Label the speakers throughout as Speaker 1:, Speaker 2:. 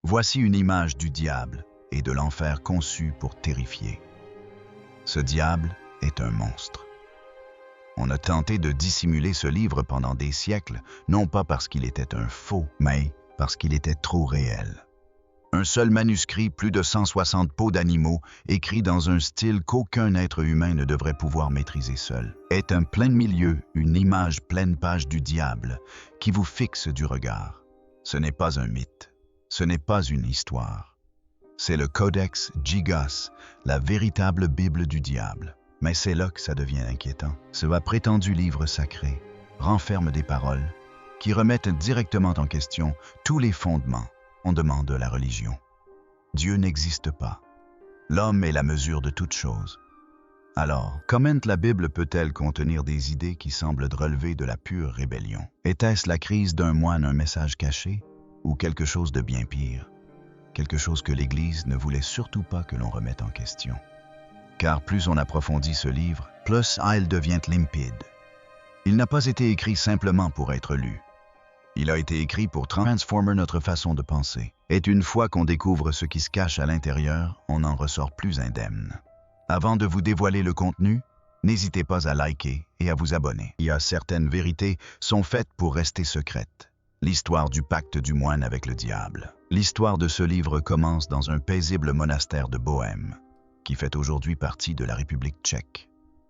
Speaker 1: Voici une image du diable et de l'enfer conçu pour terrifier. Ce diable est un monstre. On a tenté de dissimuler ce livre pendant des siècles, non pas parce qu'il était un faux, mais parce qu'il était trop réel. Un seul manuscrit, plus de 160 peaux d'animaux, écrit dans un style qu'aucun être humain ne devrait pouvoir maîtriser seul, est un plein milieu, une image pleine page du diable, qui vous fixe du regard. Ce n'est pas un mythe, ce n'est pas une histoire. C'est le Codex Gigas, la véritable Bible du diable. Mais c'est là que ça devient inquiétant. Ce prétendu livre sacré renferme des paroles qui remettent directement en question tous les fondements de la religion. Dieu n'existe pas. L'homme est la mesure de toute chose. Alors, comment la Bible peut-elle contenir des idées qui semblent relever de la pure rébellion? Était-ce la crise d'un moine un message caché ou quelque chose de bien pire? Quelque chose que l'Église ne voulait surtout pas que l'on remette en question. Car plus on approfondit ce livre, plus il devient limpide. Il n'a pas été écrit simplement pour être lu. Il a été écrit pour transformer notre façon de penser. Et une fois qu'on découvre ce qui se cache à l'intérieur, on n'en ressort plus indemne. Avant de vous dévoiler le contenu, n'hésitez pas à liker et à vous abonner. Certaines vérités sont faites pour rester secrètes. L'histoire du pacte du moine avec le diable. L'histoire de ce livre commence dans un paisible monastère de Bohême, qui fait aujourd'hui partie de la République tchèque.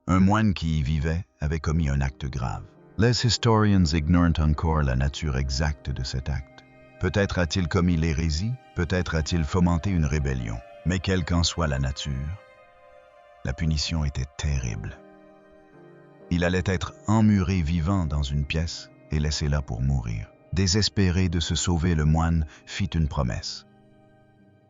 Speaker 1: Un moine qui y vivait avait commis un acte grave. Les historians ignorent encore la nature exacte de cet acte. Peut-être a-t-il commis l'hérésie, peut-être a-t-il fomenté une rébellion. Mais quelle qu'en soit la nature, la punition était terrible. Il allait être emmuré vivant dans une pièce et laissé là pour mourir. Désespéré de se sauver, le moine fit une promesse.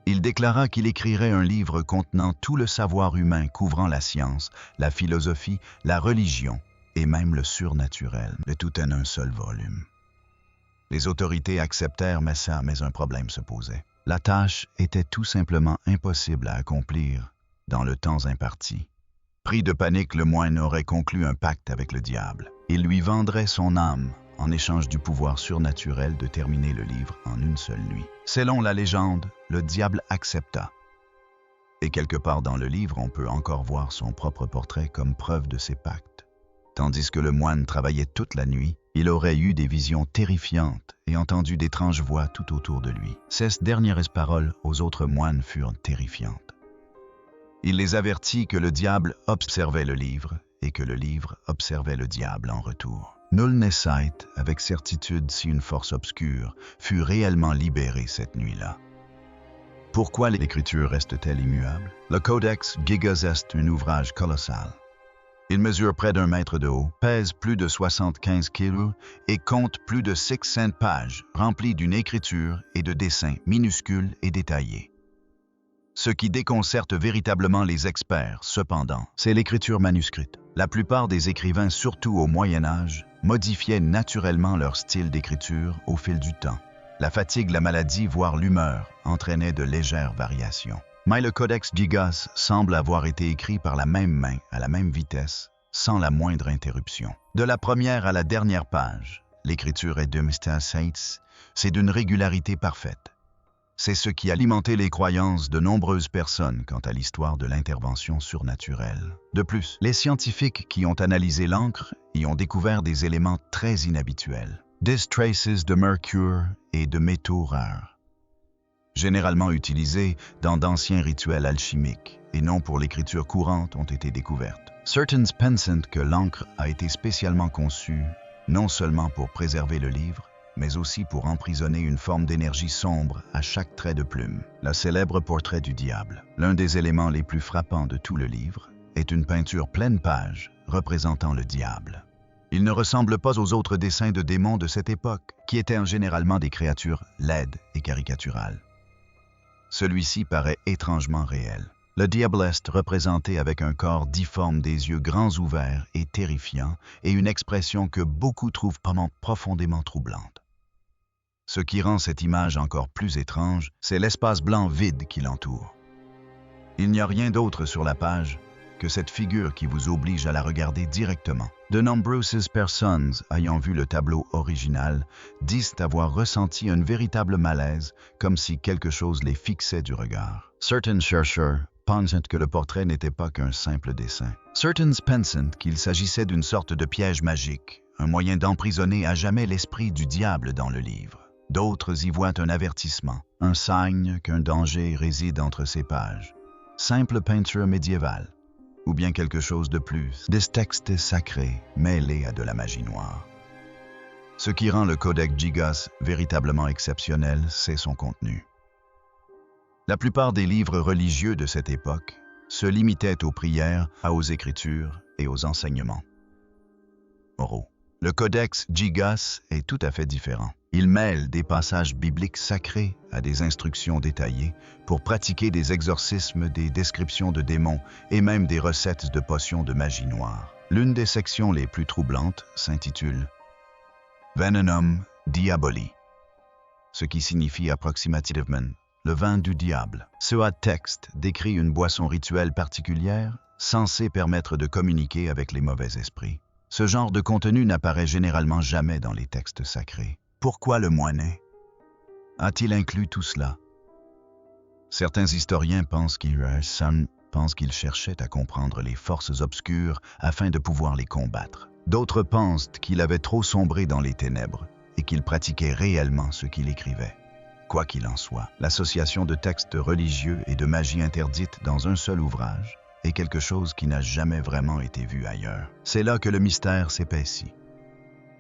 Speaker 1: Il déclara qu'il écrirait un livre contenant tout le savoir humain couvrant la science, la philosophie, la religion et même le surnaturel, le tout en un seul volume. Les autorités acceptèrent, mais un problème se posait. La tâche était tout simplement impossible à accomplir dans le temps imparti. Pris de panique, le moine aurait conclu un pacte avec le diable. Il lui vendrait son âme en échange du pouvoir surnaturel de terminer le livre en une seule nuit. Selon la légende, le diable accepta. Et quelque part dans le livre, on peut encore voir son propre portrait comme preuve de ses pactes. Tandis que le moine travaillait toute la nuit, il aurait eu des visions terrifiantes et entendu d'étranges voix tout autour de lui. Ces dernières paroles aux autres moines furent terrifiantes. Il les avertit que le diable observait le livre et que le livre observait le diable en retour. Nul ne sait avec certitude si une force obscure fut réellement libérée cette nuit-là. Pourquoi l'écriture reste-t-elle immuable? Le Codex Gigas est un ouvrage colossal. Il mesure près d'1 mètre de haut, pèse plus de 75 kilos et compte plus de 600 pages remplies d'une écriture et de dessins minuscules et détaillés. Ce qui déconcerte véritablement les experts, cependant, c'est l'écriture manuscrite. La plupart des écrivains, surtout au Moyen Âge, modifiaient naturellement leur style d'écriture au fil du temps. La fatigue, la maladie, voire l'humeur entraînaient de légères variations. Mais le Codex Gigas semble avoir été écrit par la même main, à la même vitesse, sans la moindre interruption. De la première à la dernière page, l'écriture est de Mr. Saints, c'est d'une régularité parfaite. C'est ce qui a alimenté les croyances de nombreuses personnes quant à l'histoire de l'intervention surnaturelle. De plus, les scientifiques qui ont analysé l'encre y ont découvert des éléments très inhabituels. Des traces de mercure et de métaux rares, généralement utilisés dans d'anciens rituels alchimiques et non pour l'écriture courante, ont été découvertes. Certains pensent que l'encre a été spécialement conçue non seulement pour préserver le livre, mais aussi pour emprisonner une forme d'énergie sombre à chaque trait de plume. Le célèbre portrait du diable, l'un des éléments les plus frappants de tout le livre, est une peinture pleine page représentant le diable. Il ne ressemble pas aux autres dessins de démons de cette époque, qui étaient généralement des créatures laides et caricaturales. Celui-ci paraît étrangement réel. Le diable est représenté avec un corps difforme, des yeux grands ouverts et terrifiants, et une expression que beaucoup trouvent profondément troublante. Ce qui rend cette image encore plus étrange, c'est l'espace blanc vide qui l'entoure. Il n'y a rien d'autre sur la page que cette figure qui vous oblige à la regarder directement. De nombreuses personnes ayant vu le tableau original disent avoir ressenti un véritable malaise, comme si quelque chose les fixait du regard. Certains chercheurs pensent que le portrait n'était pas qu'un simple dessin. Certains pensent qu'il s'agissait d'une sorte de piège magique, un moyen d'emprisonner à jamais l'esprit du diable dans le livre. D'autres y voient un avertissement, un signe qu'un danger réside entre ces pages. Simple peinture médiévale, ou bien quelque chose de plus, des textes sacrés mêlés à de la magie noire. Ce qui rend le Codex Gigas véritablement exceptionnel, c'est son contenu. La plupart des livres religieux de cette époque se limitaient aux prières, aux écritures et aux enseignements oraux. Le Codex Gigas est tout à fait différent. Il mêle des passages bibliques sacrés à des instructions détaillées pour pratiquer des exorcismes, des descriptions de démons et même des recettes de potions de magie noire. L'une des sections les plus troublantes s'intitule Venenum Diaboli, ce qui signifie approximativement le vin du diable. Ce texte décrit une boisson rituelle particulière censée permettre de communiquer avec les mauvais esprits. Ce genre de contenu n'apparaît généralement jamais dans les textes sacrés. Pourquoi le Moinet a-t-il inclus tout cela? Certains historiens pensent qu'il cherchait à comprendre les forces obscures afin de pouvoir les combattre. D'autres pensent qu'il avait trop sombré dans les ténèbres et qu'il pratiquait réellement ce qu'il écrivait. Quoi qu'il en soit, l'association de textes religieux et de magie interdite dans un seul ouvrage est quelque chose qui n'a jamais vraiment été vu ailleurs. C'est là que le mystère s'épaissit.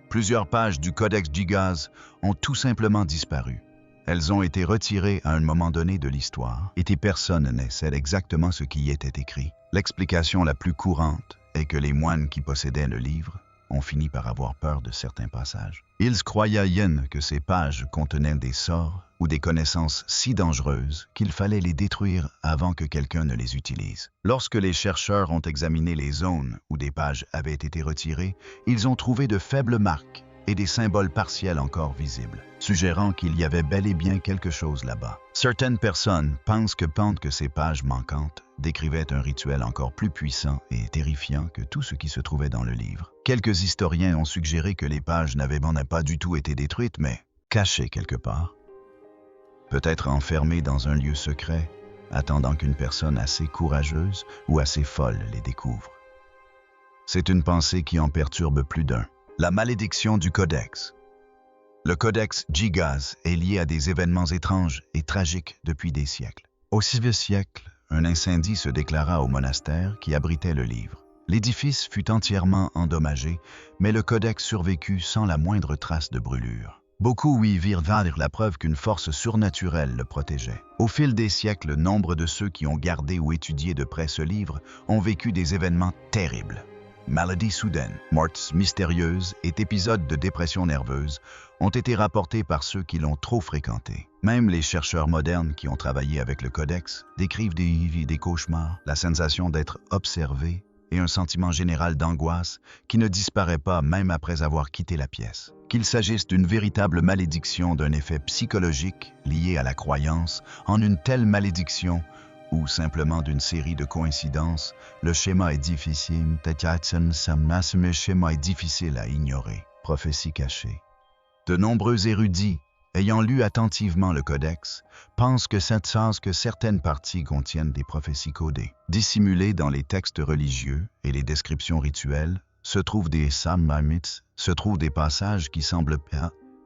Speaker 1: Plusieurs pages du Codex Gigas ont tout simplement disparu. Elles ont été retirées à un moment donné de l'histoire et personne ne sait exactement ce qui y était écrit. L'explication la plus courante est que les moines qui possédaient le livre ont fini par avoir peur de certains passages. Ils croyaient que ces pages contenaient des sorts ou des connaissances si dangereuses qu'il fallait les détruire avant que quelqu'un ne les utilise. Lorsque les chercheurs ont examiné les zones où des pages avaient été retirées, ils ont trouvé de faibles marques et des symboles partiels encore visibles, suggérant qu'il y avait bel et bien quelque chose là-bas. Certaines personnes pensent que ces pages manquantes décrivaient un rituel encore plus puissant et terrifiant que tout ce qui se trouvait dans le livre. Quelques historiens ont suggéré que les pages n'avaient pas du tout été détruites, mais cachées quelque part. Peut-être enfermées dans un lieu secret, attendant qu'une personne assez courageuse ou assez folle les découvre. C'est une pensée qui en perturbe plus d'un. La malédiction du Codex. Le Codex Gigas est lié à des événements étranges et tragiques depuis des siècles. Au VIe siècle, un incendie se déclara au monastère qui abritait le livre. L'édifice fut entièrement endommagé, mais le Codex survécut sans la moindre trace de brûlure. Beaucoup y virent la preuve qu'une force surnaturelle le protégeait. Au fil des siècles, nombre de ceux qui ont gardé ou étudié de près ce livre ont vécu des événements terribles. Maladies soudaines, morts mystérieuses et épisodes de dépression nerveuse ont été rapportés par ceux qui l'ont trop fréquenté. Même les chercheurs modernes qui ont travaillé avec le Codex décrivent des cauchemars, la sensation d'être observé et un sentiment général d'angoisse qui ne disparaît pas même après avoir quitté la pièce. Qu'il s'agisse d'une véritable malédiction, d'un effet psychologique lié à la croyance en une telle malédiction, ou simplement d'une série de coïncidences, le schéma est difficile à ignorer. Prophétie cachée. De nombreux érudits, ayant lu attentivement le Codex, pensent que certaines parties contiennent des prophéties codées. Dissimulées dans les textes religieux et les descriptions rituelles, se trouvent des passages qui semblent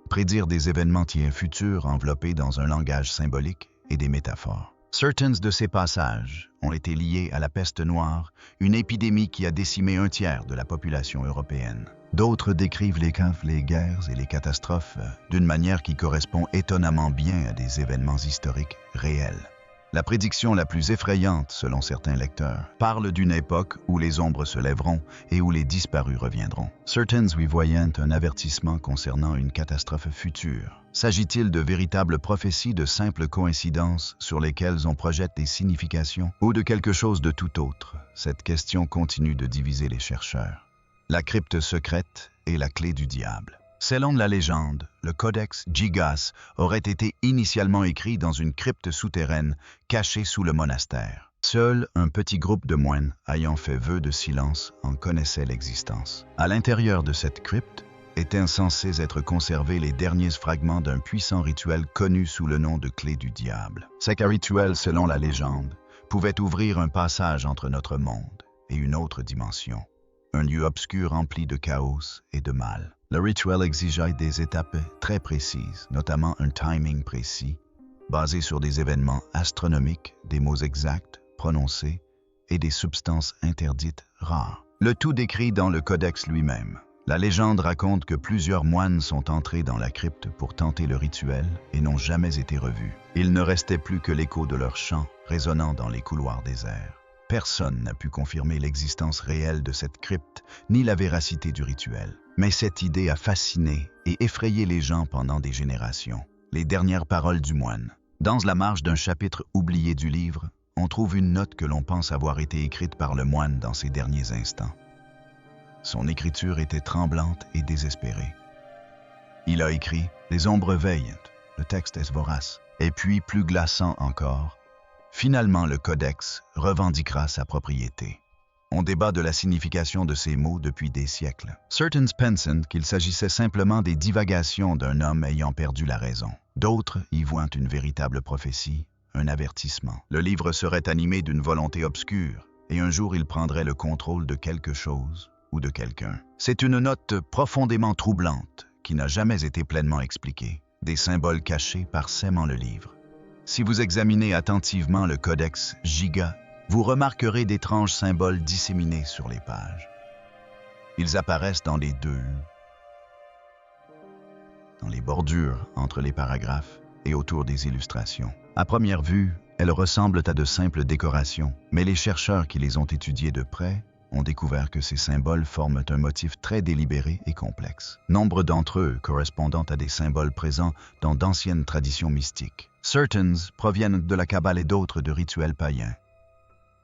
Speaker 1: prédire des événements futurs enveloppés dans un langage symbolique et des métaphores. Certains de ces passages ont été liés à la peste noire, une épidémie qui a décimé un tiers de la population européenne. D'autres décrivent les guerres et les catastrophes d'une manière qui correspond étonnamment bien à des événements historiques réels. La prédiction la plus effrayante, selon certains lecteurs, parle d'une époque où les ombres se lèveront et où les disparus reviendront. Certains y voyant un avertissement concernant une catastrophe future. S'agit-il de véritables prophéties, de simples coïncidences sur lesquelles on projette des significations, ou de quelque chose de tout autre? Cette question continue de diviser les chercheurs. La crypte secrète est la clé du diable. Selon la légende, le Codex Gigas aurait été initialement écrit dans une crypte souterraine cachée sous le monastère. Seul un petit groupe de moines ayant fait vœu de silence en connaissait l'existence. À l'intérieur de cette crypte étaient censés être conservés les derniers fragments d'un puissant rituel connu sous le nom de clé du diable. Ces rituels, selon la légende, pouvaient ouvrir un passage entre notre monde et une autre dimension, un lieu obscur rempli de chaos et de mal. Le rituel exigeait des étapes très précises, notamment un timing précis, basé sur des événements astronomiques, des mots exacts prononcés et des substances interdites rares. Le tout décrit dans le codex lui-même. La légende raconte que plusieurs moines sont entrés dans la crypte pour tenter le rituel et n'ont jamais été revus. Il ne restait plus que l'écho de leur chant résonnant dans les couloirs déserts. Personne n'a pu confirmer l'existence réelle de cette crypte ni la véracité du rituel. Mais cette idée a fasciné et effrayé les gens pendant des générations. Les dernières paroles du moine. Dans la marge d'un chapitre oublié du livre, on trouve une note que l'on pense avoir été écrite par le moine dans ses derniers instants. Son écriture était tremblante et désespérée. Il a écrit « Les ombres veillent », le texte est vorace, et puis plus glaçant encore. Finalement, le codex revendiquera sa propriété. On débat de la signification de ces mots depuis des siècles. Certains pensent qu'il s'agissait simplement des divagations d'un homme ayant perdu la raison. D'autres y voient une véritable prophétie, un avertissement. Le livre serait animé d'une volonté obscure, et un jour il prendrait le contrôle de quelque chose ou de quelqu'un. C'est une note profondément troublante qui n'a jamais été pleinement expliquée. Des symboles cachés parsèment le livre. Si vous examinez attentivement le codex Giga, vous remarquerez d'étranges symboles disséminés sur les pages. Ils apparaissent dans les bordures entre les paragraphes et autour des illustrations. À première vue, elles ressemblent à de simples décorations, mais les chercheurs qui les ont étudiées de près ont découvert que ces symboles forment un motif très délibéré et complexe. Nombre d'entre eux correspondant à des symboles présents dans d'anciennes traditions mystiques. Certains proviennent de la Kabbale et d'autres de rituels païens.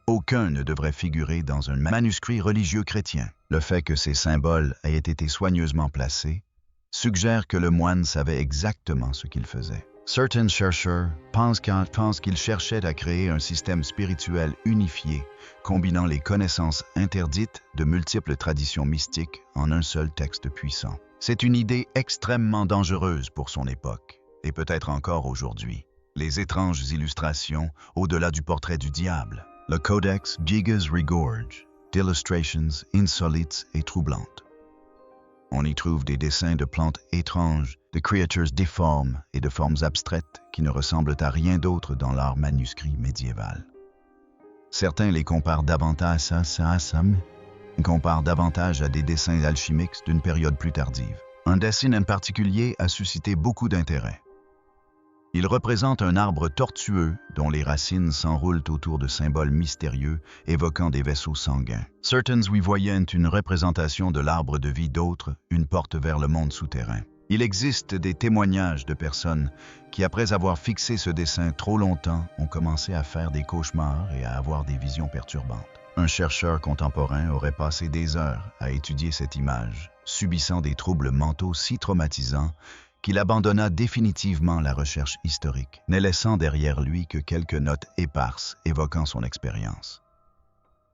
Speaker 1: Aucun ne devrait figurer dans un manuscrit religieux chrétien. Le fait que ces symboles aient été soigneusement placés suggère que le moine savait exactement ce qu'il faisait. Certains chercheurs pensent qu'il cherchait à créer un système spirituel unifié, combinant les connaissances interdites de multiples traditions mystiques en un seul texte puissant. C'est une idée extrêmement dangereuse pour son époque, et peut-être encore aujourd'hui. Les étranges illustrations au-delà du portrait du diable. Le codex Gigas regorge d'illustrations insolites et troublantes. On y trouve des dessins de plantes étranges, de créatures difformes et de formes abstraites qui ne ressemblent à rien d'autre dans l'art manuscrit médiéval. Certains les comparent davantage à des dessins alchimiques d'une période plus tardive. Un dessin en particulier a suscité beaucoup d'intérêt. Il représente un arbre tortueux dont les racines s'enroulent autour de symboles mystérieux évoquant des vaisseaux sanguins. Certains y voyaient une représentation de l'arbre de vie, d'autres une porte vers le monde souterrain. Il existe des témoignages de personnes qui, après avoir fixé ce dessin trop longtemps, ont commencé à faire des cauchemars et à avoir des visions perturbantes. Un chercheur contemporain aurait passé des heures à étudier cette image, subissant des troubles mentaux si traumatisants qu'il abandonna définitivement la recherche historique, ne laissant derrière lui que quelques notes éparses évoquant son expérience.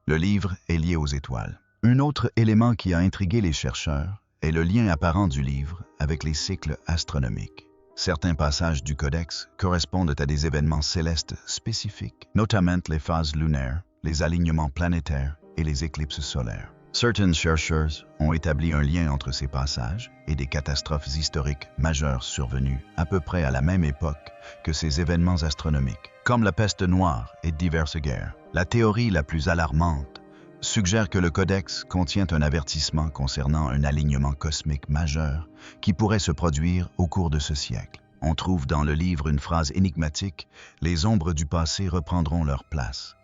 Speaker 1: Le livre est lié aux étoiles. Un autre élément qui a intrigué les chercheurs est le lien apparent du livre avec les cycles astronomiques. Certains passages du codex correspondent à des événements célestes spécifiques, notamment les phases lunaires, les alignements planétaires et les éclipses solaires. Certains chercheurs ont établi un lien entre ces passages et des catastrophes historiques majeures survenues à peu près à la même époque que ces événements astronomiques, comme la peste noire et diverses guerres. La théorie la plus alarmante suggère que le codex contient un avertissement concernant un alignement cosmique majeur qui pourrait se produire au cours de ce siècle. On trouve dans le livre une phrase énigmatique « Les ombres du passé reprendront leur place ».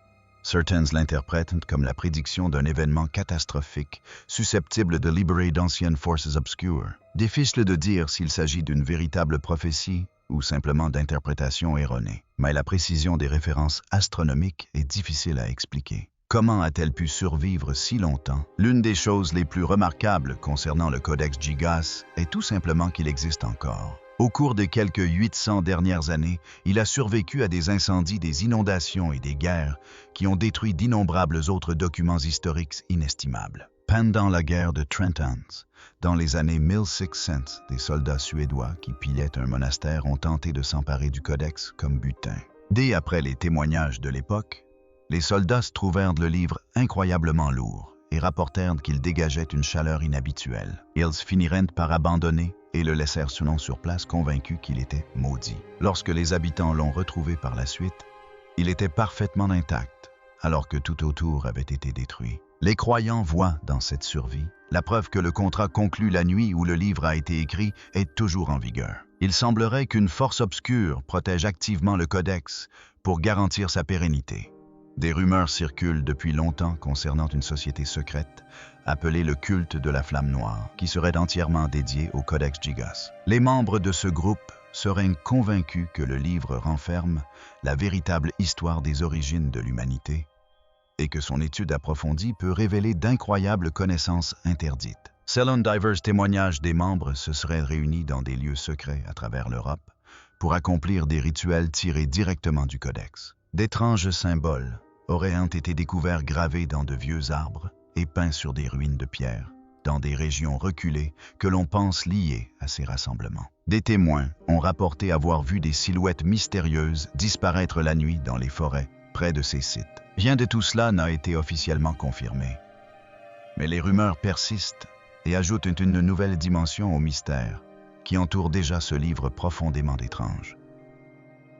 Speaker 1: Certains l'interprètent comme la prédiction d'un événement catastrophique susceptible de libérer d'anciennes forces obscures. Difficile de dire s'il s'agit d'une véritable prophétie ou simplement d'interprétation erronée. Mais la précision des références astronomiques est difficile à expliquer. Comment a-t-elle pu survivre si longtemps? L'une des choses les plus remarquables concernant le codex Gigas est tout simplement qu'il existe encore. Au cours des quelques 800 dernières années, il a survécu à des incendies, des inondations et des guerres qui ont détruit d'innombrables autres documents historiques inestimables. Pendant la guerre de Trent Hans, dans les années 1600, des soldats suédois qui pillaient un monastère ont tenté de s'emparer du codex comme butin. Dès après les témoignages de l'époque, les soldats trouvèrent le livre incroyablement lourd et rapportèrent qu'il dégageait une chaleur inhabituelle. Ils finirent par abandonner et le laissèrent selon sur place convaincus qu'il était maudit. Lorsque les habitants l'ont retrouvé par la suite, il était parfaitement intact, alors que tout autour avait été détruit. Les croyants voient dans cette survie la preuve que le contrat conclu la nuit où le livre a été écrit est toujours en vigueur. Il semblerait qu'une force obscure protège activement le codex pour garantir sa pérennité. Des rumeurs circulent depuis longtemps concernant une société secrète appelée le culte de la flamme noire, qui serait entièrement dédiée au Codex Gigas. Les membres de ce groupe seraient convaincus que le livre renferme la véritable histoire des origines de l'humanité et que son étude approfondie peut révéler d'incroyables connaissances interdites. Selon divers témoignages, des membres se seraient réunis dans des lieux secrets à travers l'Europe pour accomplir des rituels tirés directement du Codex. D'étranges symboles auraient été découverts gravés dans de vieux arbres et peints sur des ruines de pierre, dans des régions reculées que l'on pense liées à ces rassemblements. Des témoins ont rapporté avoir vu des silhouettes mystérieuses disparaître la nuit dans les forêts près de ces sites. Rien de tout cela n'a été officiellement confirmé. Mais les rumeurs persistent et ajoutent une nouvelle dimension au mystère qui entoure déjà ce livre profondément étrange.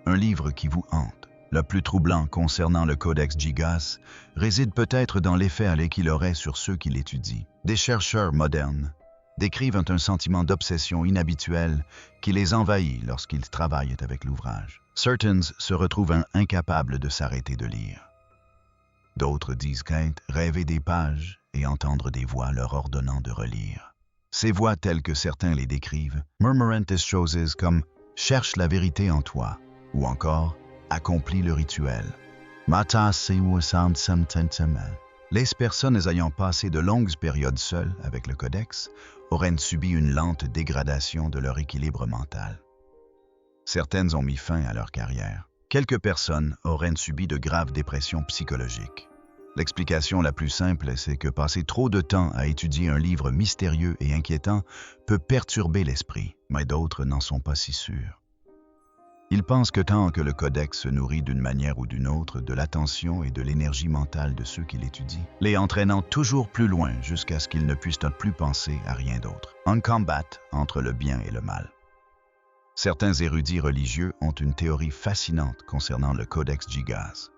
Speaker 1: Un livre qui vous hante. Le plus troublant concernant le Codex Gigas réside peut-être dans l'effet allé qu'il aurait sur ceux qui l'étudient. Des chercheurs modernes décrivent un sentiment d'obsession inhabituel qui les envahit lorsqu'ils travaillent avec l'ouvrage. Certains se retrouvent incapables de s'arrêter de lire. D'autres disent rêver des pages et entendre des voix leur ordonnant de relire. Ces voix telles que certains les décrivent, murmurent des choses comme « cherche la vérité en toi » ou encore « accomplis le rituel ». Les personnes ayant passé de longues périodes seules avec le codex auraient subi une lente dégradation de leur équilibre mental. Certaines ont mis fin à leur carrière. Quelques personnes auraient subi de graves dépressions psychologiques. L'explication la plus simple, c'est que passer trop de temps à étudier un livre mystérieux et inquiétant peut perturber l'esprit, mais d'autres n'en sont pas si sûrs. Ils pensent que tant que le codex se nourrit d'une manière ou d'une autre de l'attention et de l'énergie mentale de ceux qui l'étudient, les entraînant toujours plus loin jusqu'à ce qu'ils ne puissent plus penser à rien d'autre. Un combat entre le bien et le mal. Certains érudits religieux ont une théorie fascinante concernant le Codex Gigas.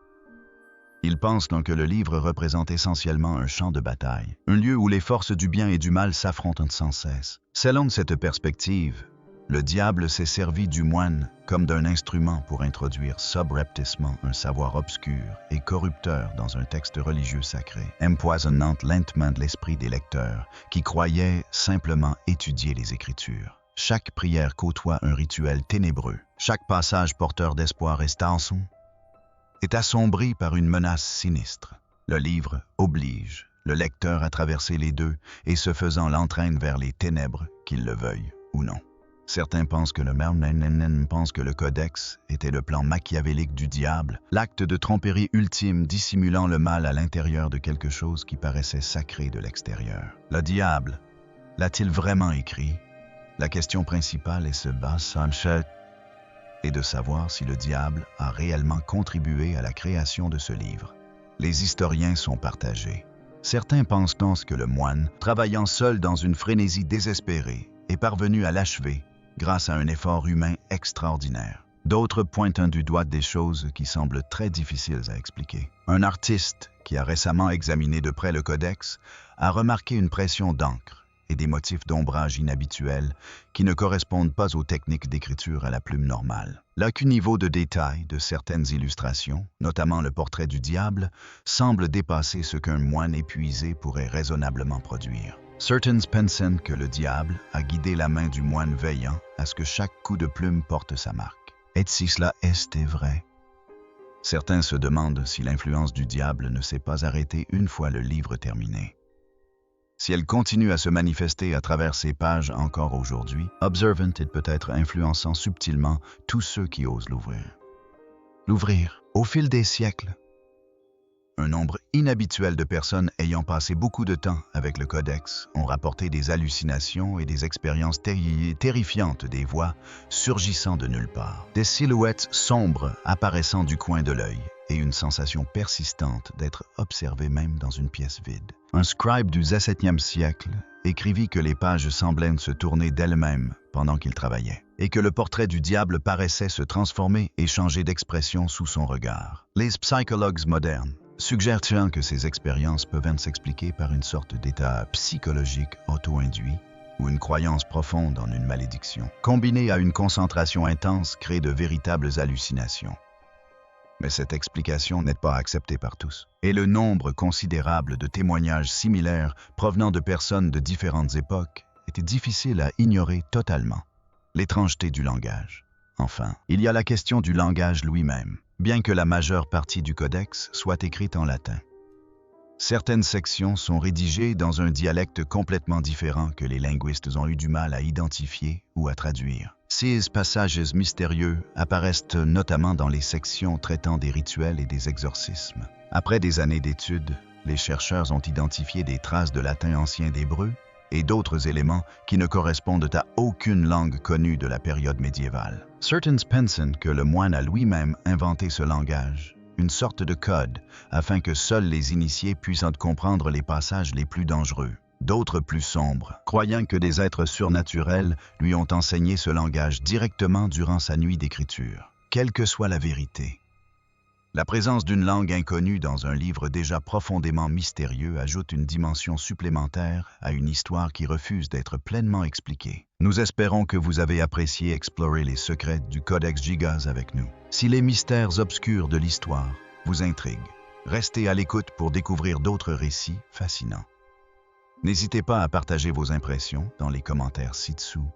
Speaker 1: Ils pensent donc que le livre représente essentiellement un champ de bataille, un lieu où les forces du bien et du mal s'affrontent sans cesse. Selon cette perspective, le diable s'est servi du moine comme d'un instrument pour introduire subrepticement un savoir obscur et corrupteur dans un texte religieux sacré, empoisonnant lentement l'esprit des lecteurs qui croyaient simplement étudier les Écritures. Chaque prière côtoie un rituel ténébreux. Chaque passage porteur d'espoir est assombri par une menace sinistre. Le livre oblige le lecteur à traverser les deux et ce faisant l'entraîne vers les ténèbres, qu'il le veuille ou non. Certains pensent que le codex était le plan machiavélique du diable, l'acte de tromperie ultime dissimulant le mal à l'intérieur de quelque chose qui paraissait sacré de l'extérieur. Le diable l'a-t-il vraiment écrit? La question principale est de savoir si le diable a réellement contribué à la création de ce livre. Les historiens sont partagés. Certains pensent que le moine, travaillant seul dans une frénésie désespérée, est parvenu à l'achever grâce à un effort humain extraordinaire. D'autres pointent du doigt des choses qui semblent très difficiles à expliquer. Un artiste qui a récemment examiné de près le codex a remarqué une pression d'encre et des motifs d'ombrage inhabituels qui ne correspondent pas aux techniques d'écriture à la plume normale. L'aucun niveau de détail de certaines illustrations, notamment le portrait du diable, semble dépasser ce qu'un moine épuisé pourrait raisonnablement produire. Certains pensent que le diable a guidé la main du moine veillant à ce que chaque coup de plume porte sa marque. Et si cela est vrai? Certains se demandent si l'influence du diable ne s'est pas arrêtée une fois le livre terminé. Si elle continue à se manifester à travers ces pages encore aujourd'hui, Observant It peut être influençant subtilement tous ceux qui osent l'ouvrir. L'ouvrir, au fil des siècles. Un nombre inhabituel de personnes ayant passé beaucoup de temps avec le codex ont rapporté des hallucinations et des expériences terrifiantes des voix surgissant de nulle part. Des silhouettes sombres apparaissant du coin de l'œil et une sensation persistante d'être observé même dans une pièce vide. Un scribe du XVIIe siècle écrivit que les pages semblaient se tourner d'elles-mêmes pendant qu'il travaillait, et que le portrait du diable paraissait se transformer et changer d'expression sous son regard. Les psychologues modernes suggèrent que ces expériences peuvent s'expliquer par une sorte d'état psychologique auto-induit ou une croyance profonde en une malédiction, combinée à une concentration intense, crée de véritables hallucinations. Mais cette explication n'est pas acceptée par tous, et le nombre considérable de témoignages similaires provenant de personnes de différentes époques était difficile à ignorer totalement. L'étrangeté du langage. Enfin, il y a la question du langage lui-même, bien que la majeure partie du codex soit écrite en latin. Certaines sections sont rédigées dans un dialecte complètement différent que les linguistes ont eu du mal à identifier ou à traduire. Ces passages mystérieux apparaissent notamment dans les sections traitant des rituels et des exorcismes. Après des années d'études, les chercheurs ont identifié des traces de latin ancien d'hébreu et d'autres éléments qui ne correspondent à aucune langue connue de la période médiévale. Certains pensent que le moine a lui-même inventé ce langage, une sorte de code, afin que seuls les initiés puissent en comprendre les passages les plus dangereux. D'autres plus sombres, croyant que des êtres surnaturels lui ont enseigné ce langage directement durant sa nuit d'écriture. Quelle que soit la vérité, la présence d'une langue inconnue dans un livre déjà profondément mystérieux ajoute une dimension supplémentaire à une histoire qui refuse d'être pleinement expliquée. Nous espérons que vous avez apprécié explorer les secrets du Codex Gigas avec nous. Si les mystères obscurs de l'histoire vous intriguent, restez à l'écoute pour découvrir d'autres récits fascinants. N'hésitez pas à partager vos impressions dans les commentaires ci-dessous.